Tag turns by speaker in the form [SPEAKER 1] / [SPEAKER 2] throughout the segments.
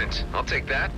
[SPEAKER 1] sprint. I'll take that.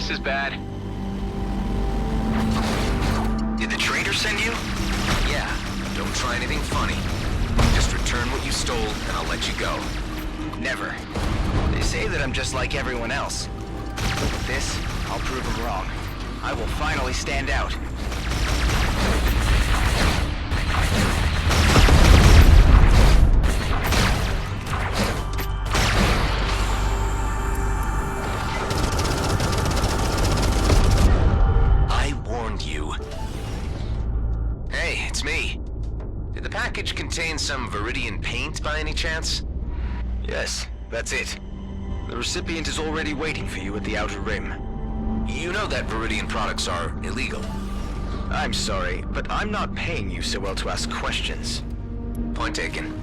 [SPEAKER 1] This is bad.
[SPEAKER 2] Did the trader send you? Yeah, don't try anything funny. Just return what you stole and I'll let you go. Never. They say that I'm just like everyone else. With this, I'll prove them wrong. I will finally stand out. Contain some Viridian paint by any chance? Yes, that's it. The recipient is already waiting for you at the Outer Rim. You know that Viridian products are illegal. I'm sorry, but I'm not paying you so well to ask questions. Point taken.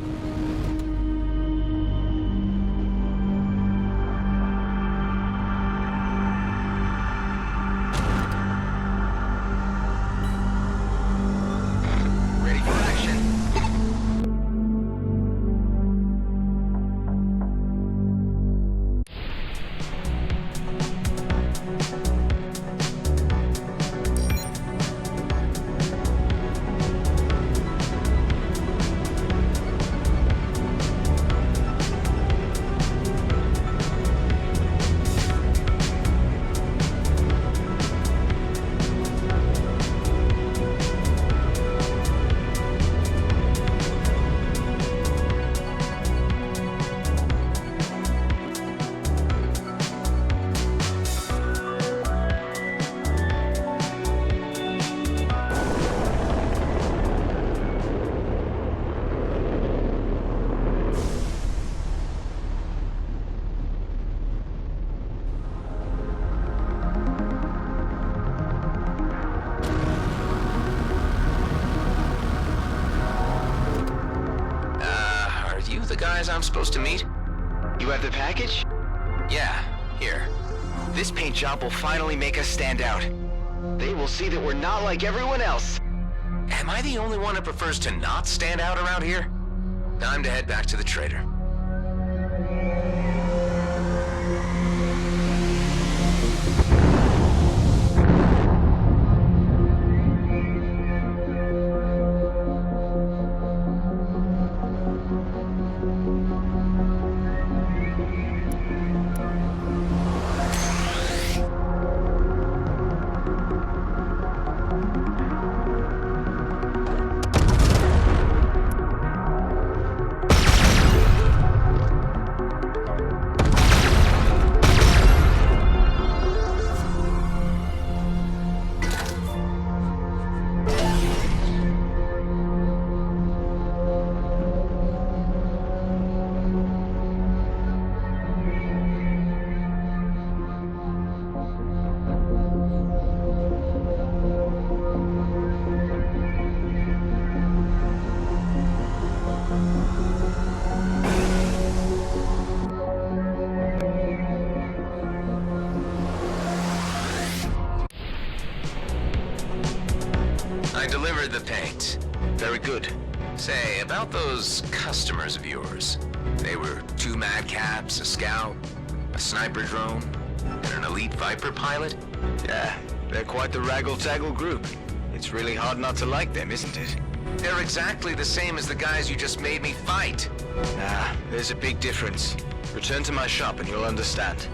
[SPEAKER 2] I'm supposed to meet? You have the package? Yeah, here. This paint job will finally make us stand out. They will see that we're not like everyone else. Am I the only one who prefers to not stand out around here? Time to head back to the trader. I delivered the paint. Very good. Say, about those customers of yours. They were 2 madcaps, a scout, a sniper drone, and an elite Viper pilot?
[SPEAKER 3] Yeah, they're quite the raggle-taggle group. It's really hard not to like them, isn't it?
[SPEAKER 2] They're exactly the same as the guys you just made me fight.
[SPEAKER 3] Nah, there's a big difference. Return to my shop and you'll understand.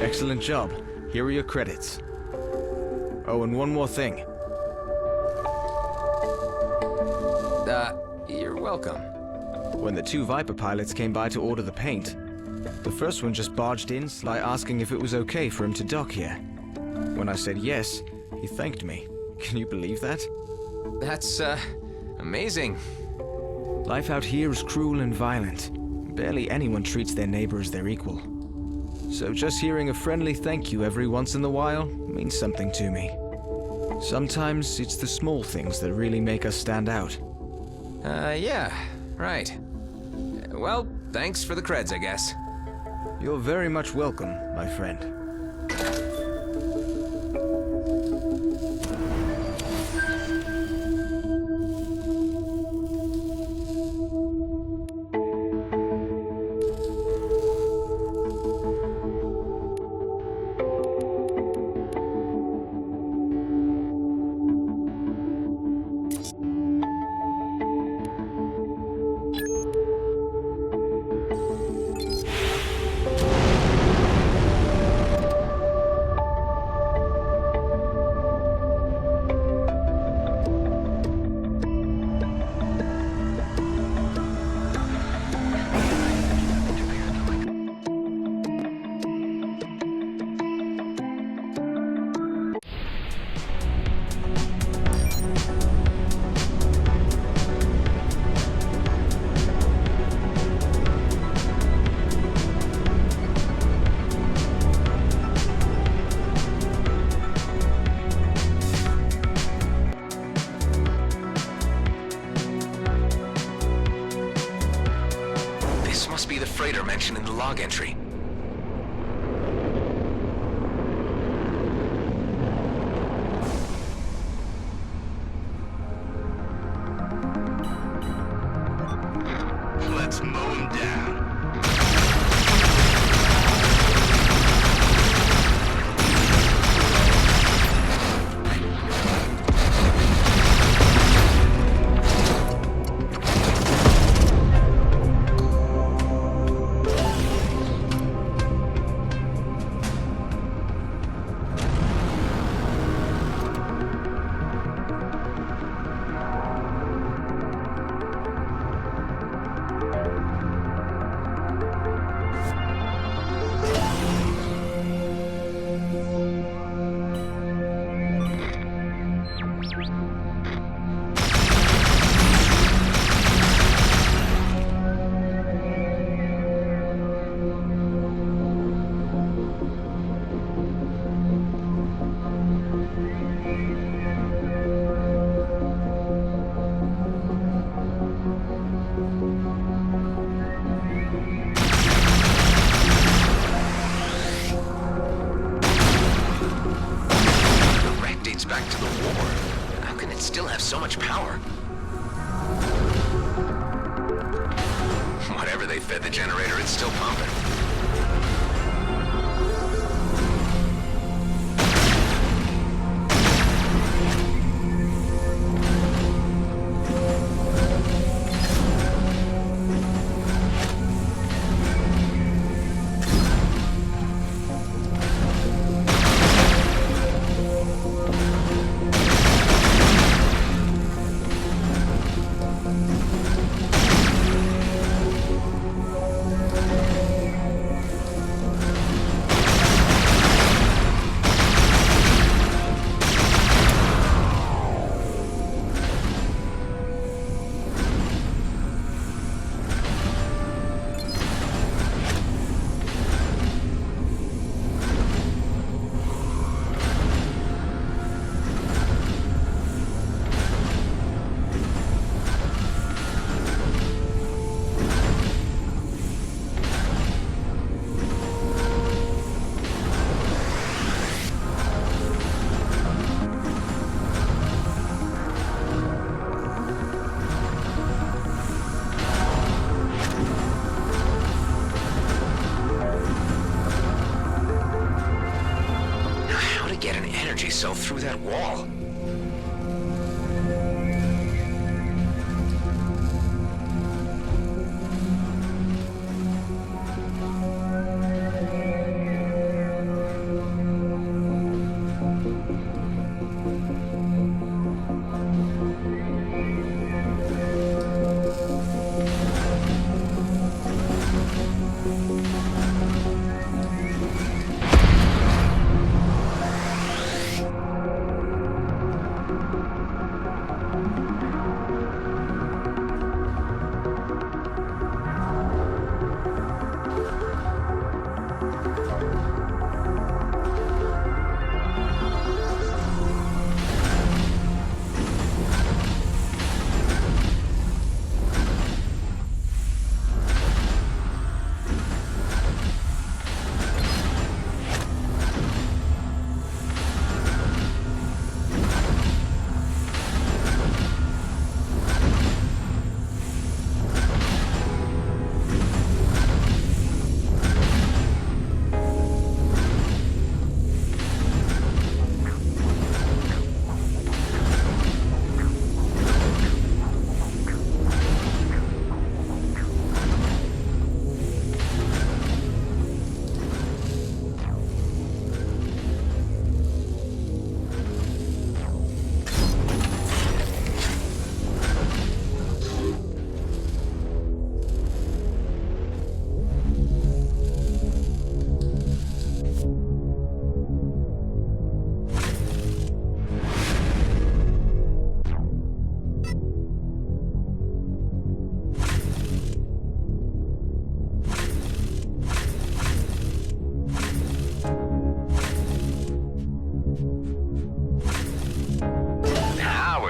[SPEAKER 3] Excellent job. Here are your credits. Oh, and one more thing.
[SPEAKER 2] You're welcome.
[SPEAKER 3] When the 2 Viper pilots came by to order the paint, the first one just barged in by asking if it was okay for him to dock here. When I said yes, he thanked me. Can you believe that?
[SPEAKER 2] That's, amazing.
[SPEAKER 3] Life out here is cruel and violent. Barely anyone treats their neighbor as their equal. So just hearing a friendly thank you every once in a while means something to me. Sometimes it's the small things that really make us stand out.
[SPEAKER 2] Yeah, right. Well, thanks for the creds, I guess.
[SPEAKER 3] You're very much welcome, my friend.
[SPEAKER 2] Freighter mentioned in the log entry.
[SPEAKER 1] Let's mow him down.
[SPEAKER 2] back to the war. How can it still have so much power? Whatever they fed the generator, it's still pumping. Cell through that wall.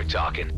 [SPEAKER 2] Talking.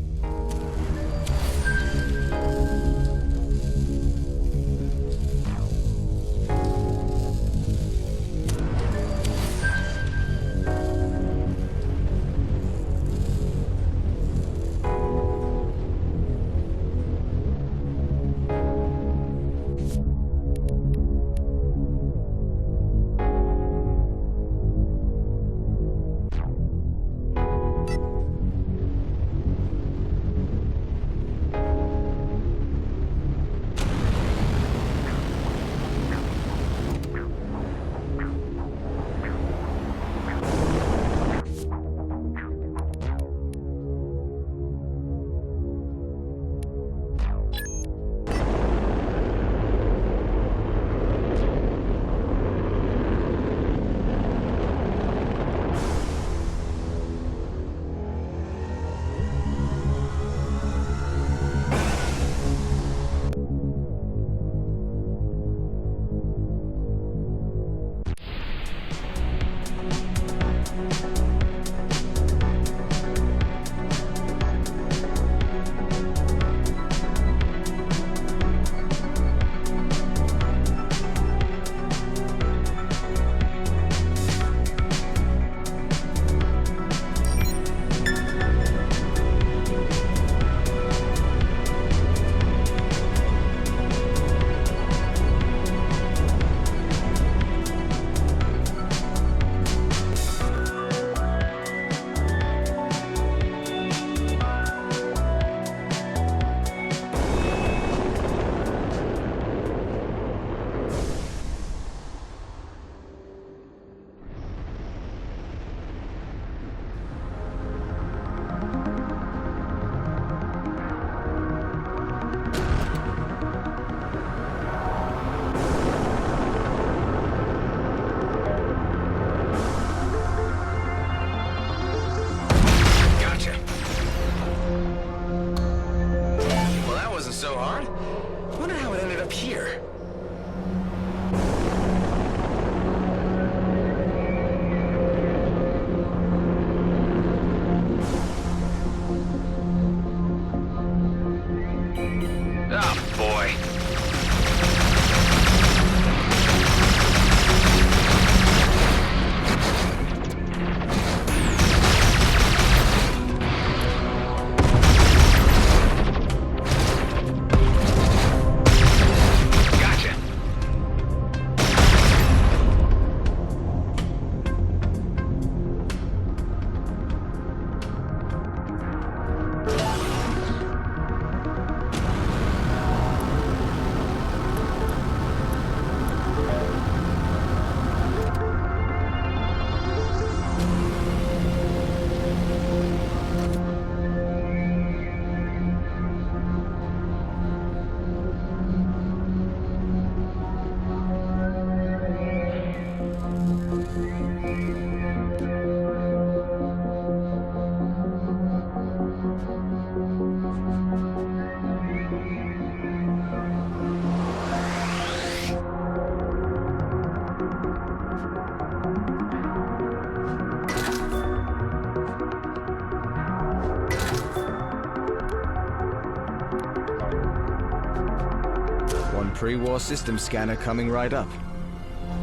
[SPEAKER 3] pre-war system scanner coming right up.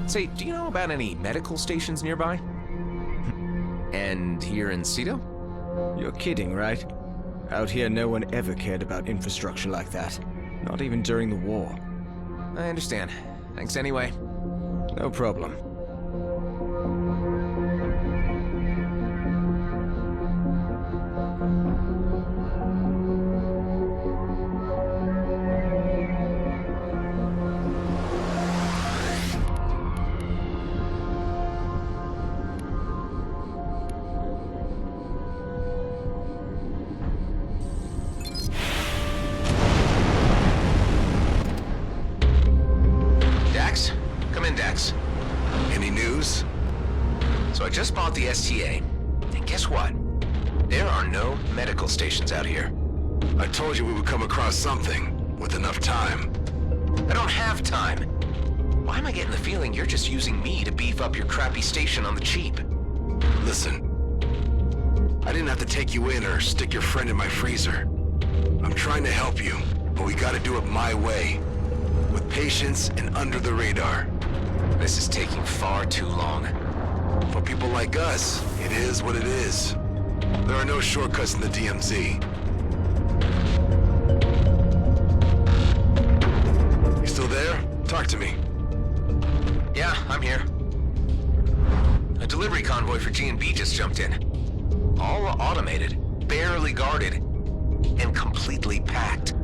[SPEAKER 4] Say, do you know about any medical stations nearby? And here in Cedo?
[SPEAKER 3] You're kidding, right? Out here, no one ever cared about infrastructure like that. Not even during the war.
[SPEAKER 4] I understand. Thanks anyway.
[SPEAKER 3] No problem.
[SPEAKER 2] Dax? Come in, Dax. Any news? So I just bought the STA. And guess what? There are no medical stations out here.
[SPEAKER 5] I told you we would come across something, with enough time.
[SPEAKER 2] I don't have time. Why am I getting the feeling you're just using me to beef up your crappy station on the cheap?
[SPEAKER 5] Listen, I didn't have to take you in or stick your friend in my freezer. I'm trying to help you, but we gotta do it my way. With patience and under the radar.
[SPEAKER 2] This is taking far too long.
[SPEAKER 5] For people like us, it is what it is. There are no shortcuts in the DMZ. You still there? Talk to me.
[SPEAKER 2] Yeah, I'm here. A delivery convoy for G&B just jumped in. All automated, barely guarded, and completely packed.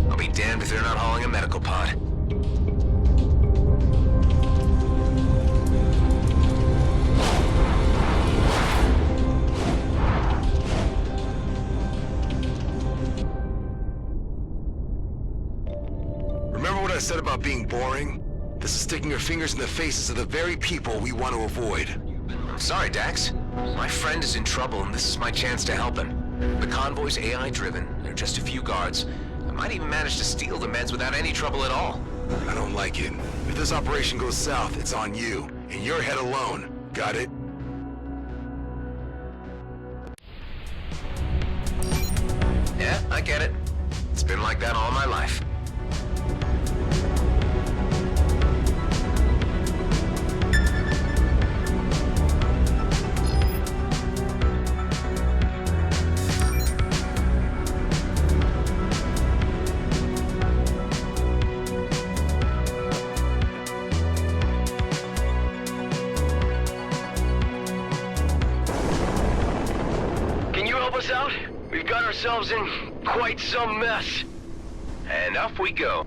[SPEAKER 2] I'll be damned if they're not hauling a medical pod.
[SPEAKER 5] Remember what I said about being boring? This is sticking your fingers in the faces of the very people we want to avoid.
[SPEAKER 2] I'm sorry, Dax. My friend is in trouble, and this is my chance to help him. The convoy's AI-driven. There are just a few guards. I might even manage to steal the meds without any trouble at all.
[SPEAKER 5] I don't like it. If this operation goes south, it's on you, and your head alone. Got it?
[SPEAKER 2] Yeah, I get it. It's been like that all my life.
[SPEAKER 1] Can you help us out? We've got ourselves in quite some mess. And up we go.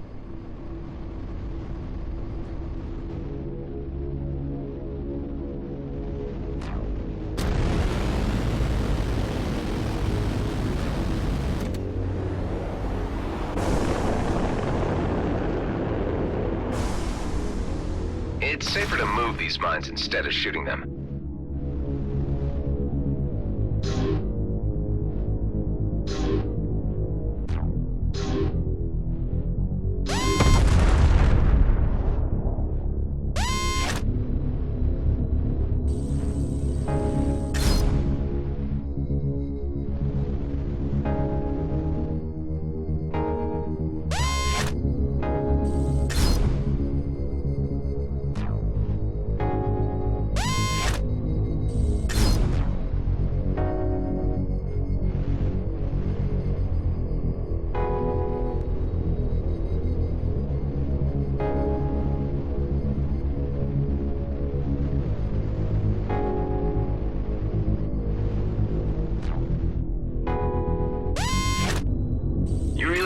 [SPEAKER 1] It's safer to move these mines instead of shooting them.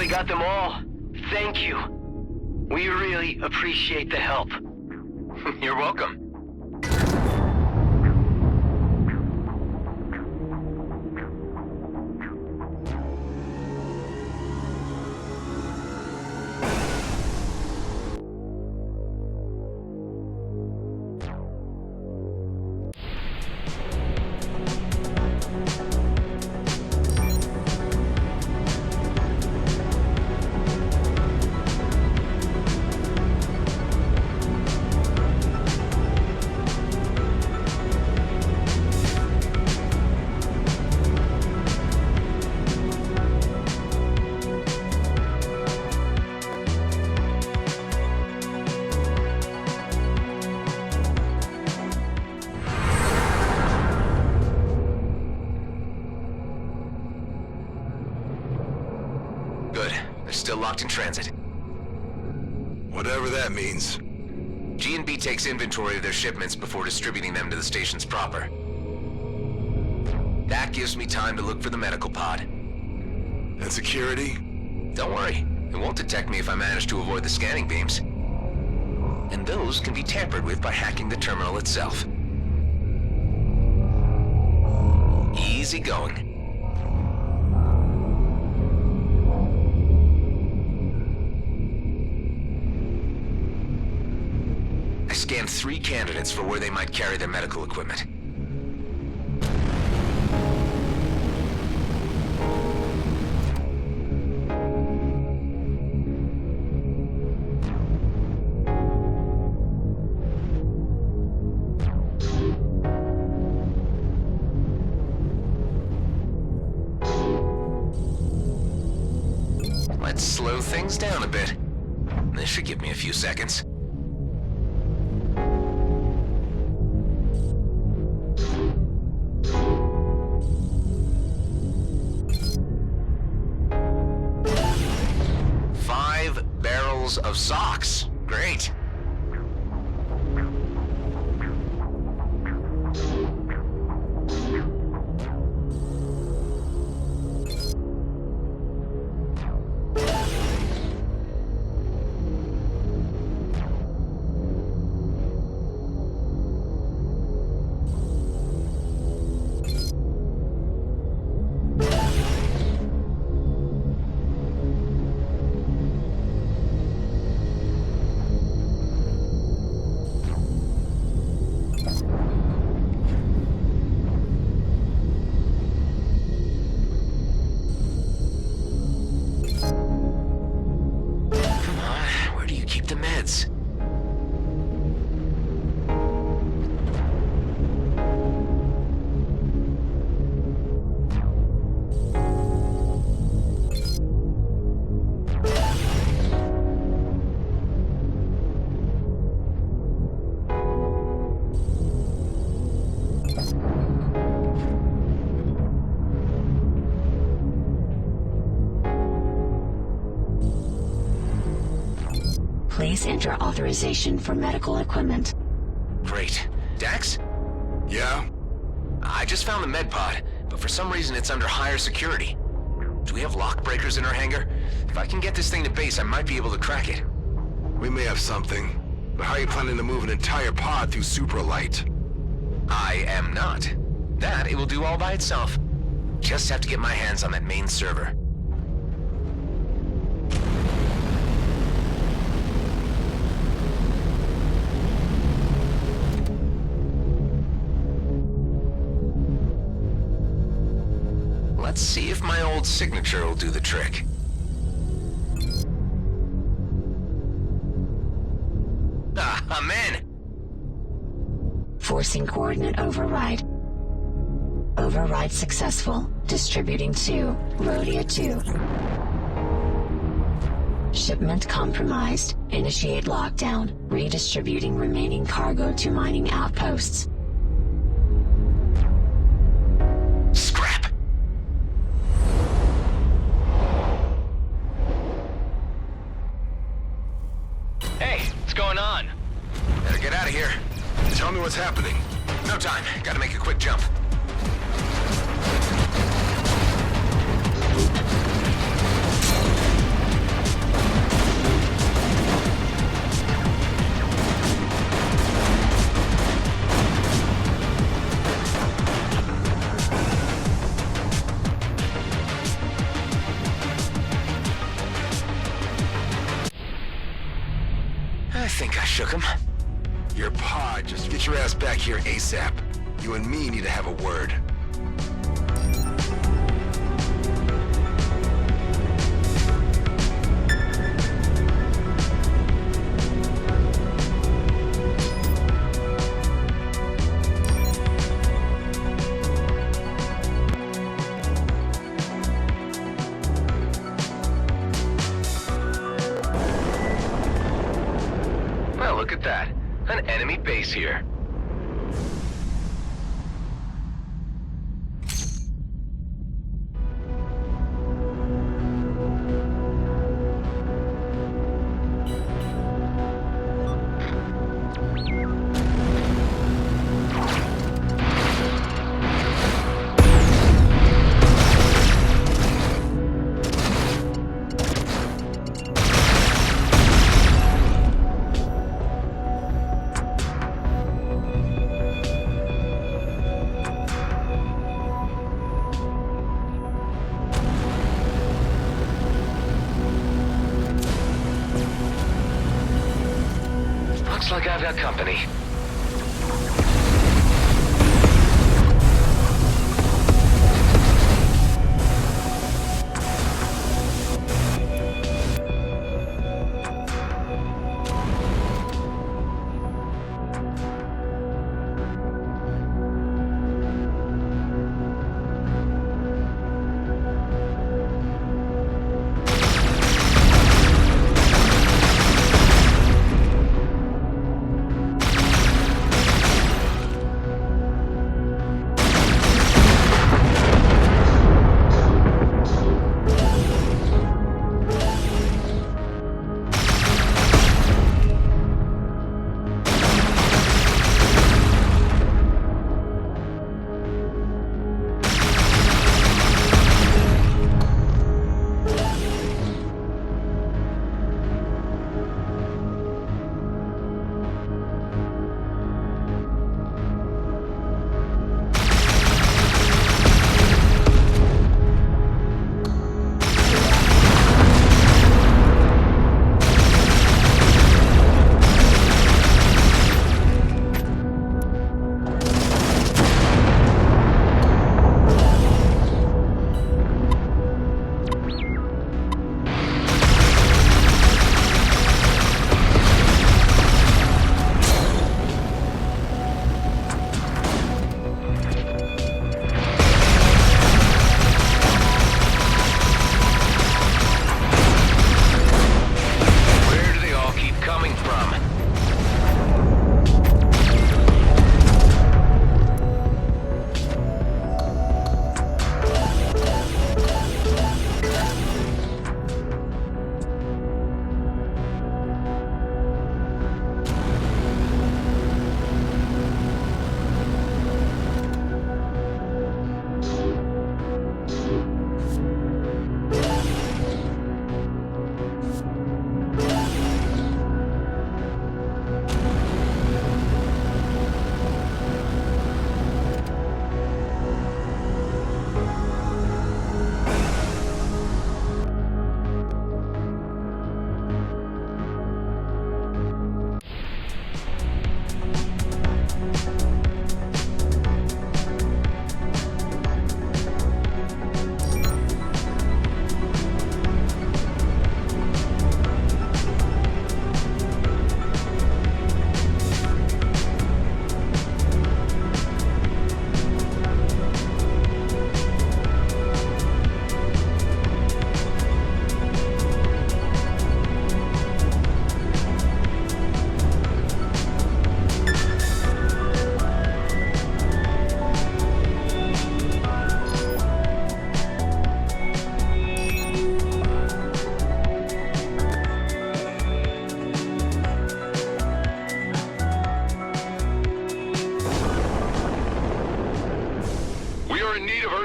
[SPEAKER 1] Got them all. Thank you. We really appreciate the help.
[SPEAKER 2] You're welcome. still locked in transit.
[SPEAKER 5] Whatever that means.
[SPEAKER 2] G&B takes inventory of their shipments before distributing them to the stations proper. That gives me time to look for the medical pod.
[SPEAKER 5] And security?
[SPEAKER 2] Don't worry, it won't detect me if I manage to avoid the scanning beams. And those can be tampered with by hacking the terminal itself. Easy going. I scanned 3 candidates for where they might carry their medical equipment. Let's slow things down a bit. This should give me a few seconds. Of socks. Great.
[SPEAKER 6] Please enter authorization for medical equipment.
[SPEAKER 2] Great. Dax?
[SPEAKER 5] Yeah?
[SPEAKER 2] I just found the med pod, but for some reason it's under higher security. Do we have lock breakers in our hangar? If I can get this thing to base, I might be able to crack it.
[SPEAKER 5] We may have something. But how are you planning to move an entire pod through supralight?
[SPEAKER 2] I am not. That it will do all by itself. Just have to get my hands on that main server. Let's see if my old signature will do the trick. Ah, I'm in!
[SPEAKER 6] Forcing coordinate override. Override successful. Distributing to Rhodia 2. Shipment compromised. Initiate lockdown. Redistributing remaining cargo to mining outposts.
[SPEAKER 2] Scrap!
[SPEAKER 1] Hey, what's going on?
[SPEAKER 2] Better get out of here.
[SPEAKER 5] Tell me what's happening.
[SPEAKER 2] No time. Gotta make a quick jump. I think I shook him.
[SPEAKER 5] Your pod, just get your ass back here ASAP. You and me need to have a word.
[SPEAKER 1] Well, look at that. An enemy base here. got company.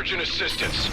[SPEAKER 1] Urgent assistance.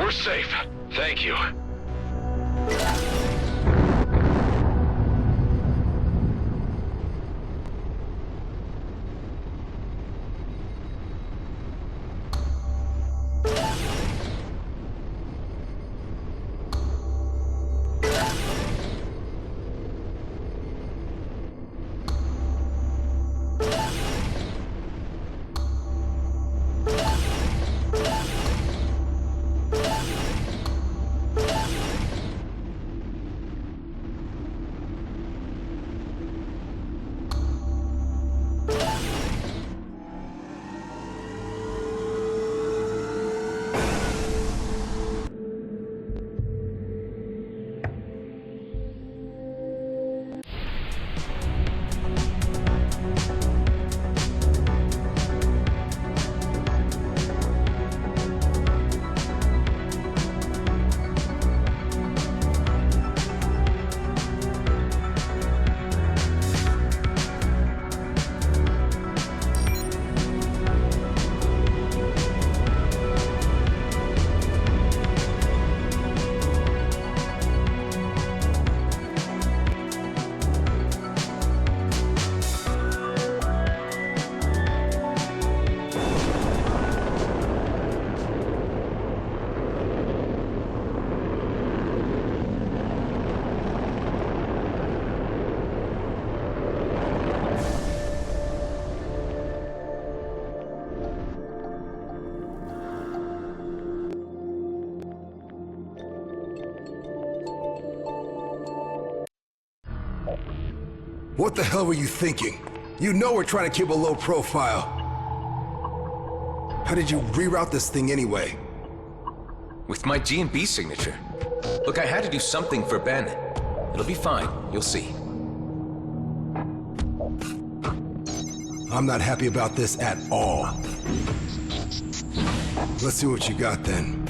[SPEAKER 1] We're safe. Thank you.
[SPEAKER 5] What the hell were you thinking? You know we're trying to keep a low profile. How did you reroute this thing anyway?
[SPEAKER 4] With my G&B signature. Look, I had to do something for Ben. It'll be fine, you'll see.
[SPEAKER 5] I'm not happy about this at all. Let's see what you got then.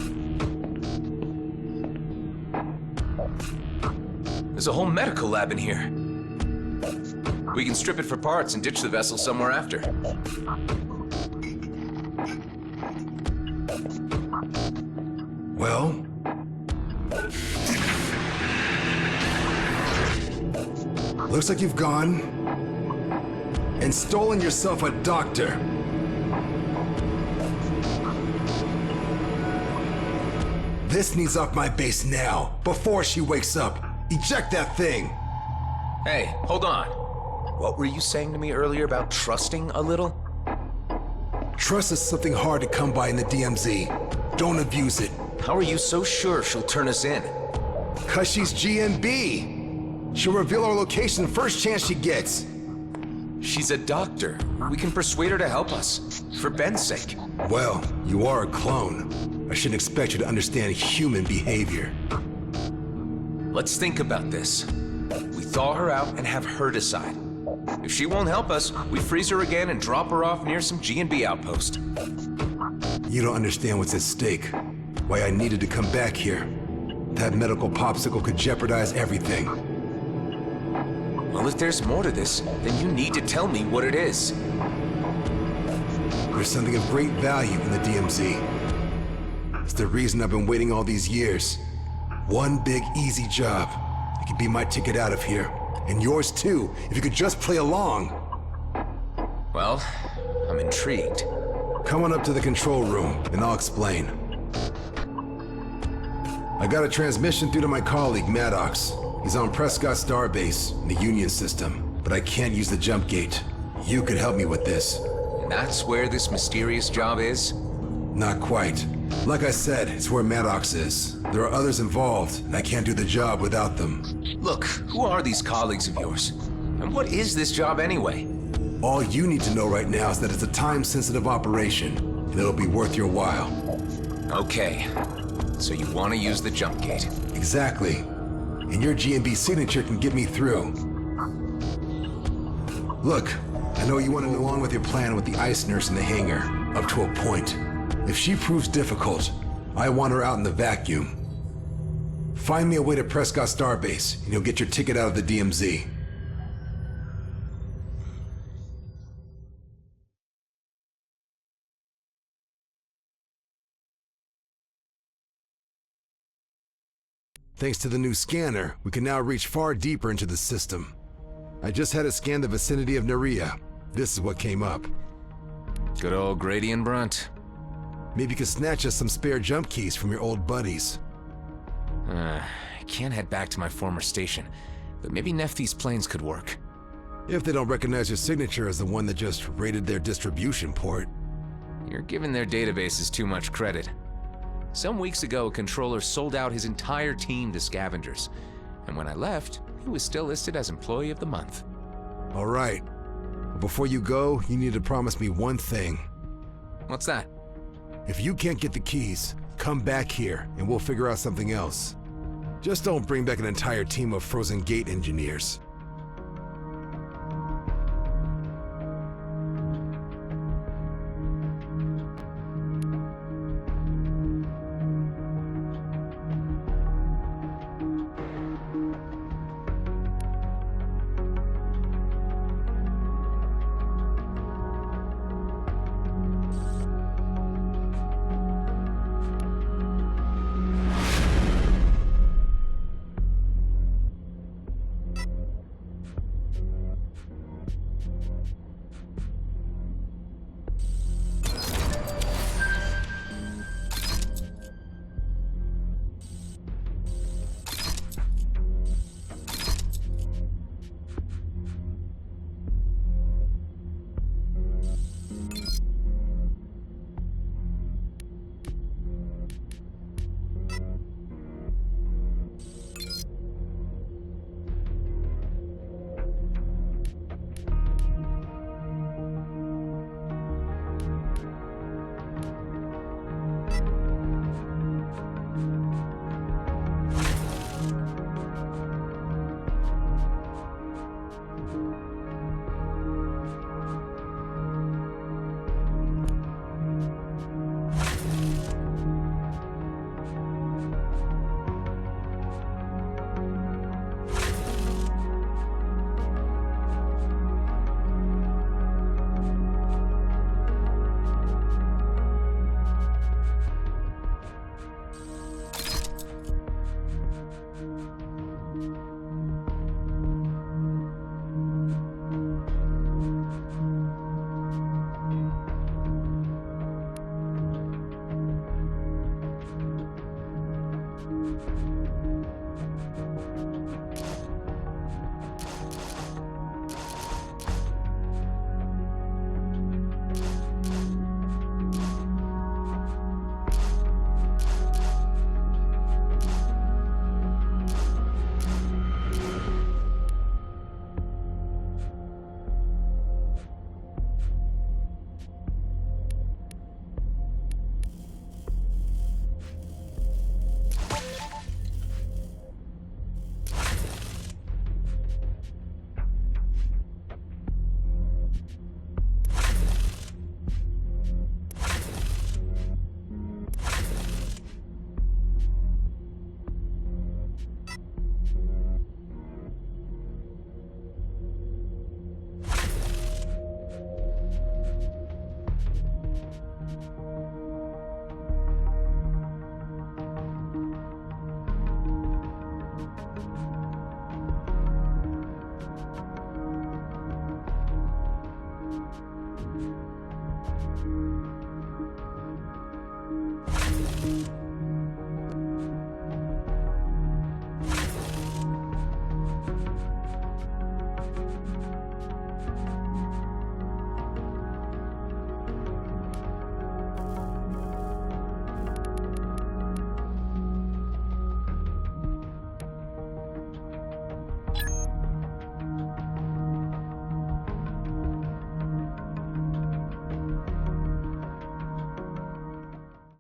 [SPEAKER 4] There's a whole medical lab in here. We can strip it for parts and ditch the vessel somewhere after.
[SPEAKER 5] Well... looks like you've gone and stolen yourself a doctor. This needs off my base now, before she wakes up. Eject that thing!
[SPEAKER 4] Hey, hold on. What were you saying to me earlier about trusting a little?
[SPEAKER 5] Trust is something hard to come by in the DMZ. Don't abuse it.
[SPEAKER 4] How are you so sure she'll turn us in?
[SPEAKER 5] 'Cause she's GMB. She'll reveal our location first chance she gets.
[SPEAKER 4] She's a doctor. We can persuade her to help us. For Ben's sake.
[SPEAKER 5] Well, you are a clone. I shouldn't expect you to understand human behavior.
[SPEAKER 4] Let's think about this. We thaw her out and have her decide. If she won't help us, we freeze her again and drop her off near some G&B outpost.
[SPEAKER 5] You don't understand what's at stake. Why I needed to come back here. That medical popsicle could jeopardize everything.
[SPEAKER 4] Well, if there's more to this, then you need to tell me what it is.
[SPEAKER 5] There's something of great value in the DMZ. It's the reason I've been waiting all these years. One big, easy job. It could be my ticket out of here. And yours too, if you could just play along.
[SPEAKER 4] Well, I'm intrigued.
[SPEAKER 5] Come on up to the control room, and I'll explain. I got a transmission through to my colleague, Maddox. He's on Prescott Starbase, in the Union system, but I can't use the jump gate. You could help me with this.
[SPEAKER 4] And that's where this mysterious job is?
[SPEAKER 5] Not quite. Like I said, it's where Maddox is. There are others involved, and I can't do the job without them.
[SPEAKER 4] Look, who are these colleagues of yours? And what is this job anyway?
[SPEAKER 5] All you need to know right now is that it's a time-sensitive operation, and it'll be worth your while.
[SPEAKER 4] Okay. So you want to use the jump gate?
[SPEAKER 5] Exactly. And your GMB signature can get me through. Look, I know you want to go along with your plan with the ice nurse in the hangar, up to a point. If she proves difficult, I want her out in the vacuum. Find me a way to Prescott Starbase, and you'll get your ticket out of the DMZ. Thanks to the new scanner, we can now reach far deeper into the system. I just had to scan the vicinity of Nerea. This is what came up.
[SPEAKER 4] Good old Grady and Brunt.
[SPEAKER 5] Maybe you could snatch us some spare jump keys from your old buddies.
[SPEAKER 4] I can't head back to my former station, but maybe Nephthys planes could work.
[SPEAKER 5] If they don't recognize your signature as the one that just raided their distribution port.
[SPEAKER 4] You're giving their databases too much credit. Some weeks ago, a controller sold out his entire team to scavengers. And when I left, he was still listed as Employee of the Month.
[SPEAKER 5] All right. But before you go, you need to promise me one thing.
[SPEAKER 4] What's that?
[SPEAKER 5] If you can't get the keys, come back here and we'll figure out something else. Just don't bring back an entire team of Frozen Gate engineers.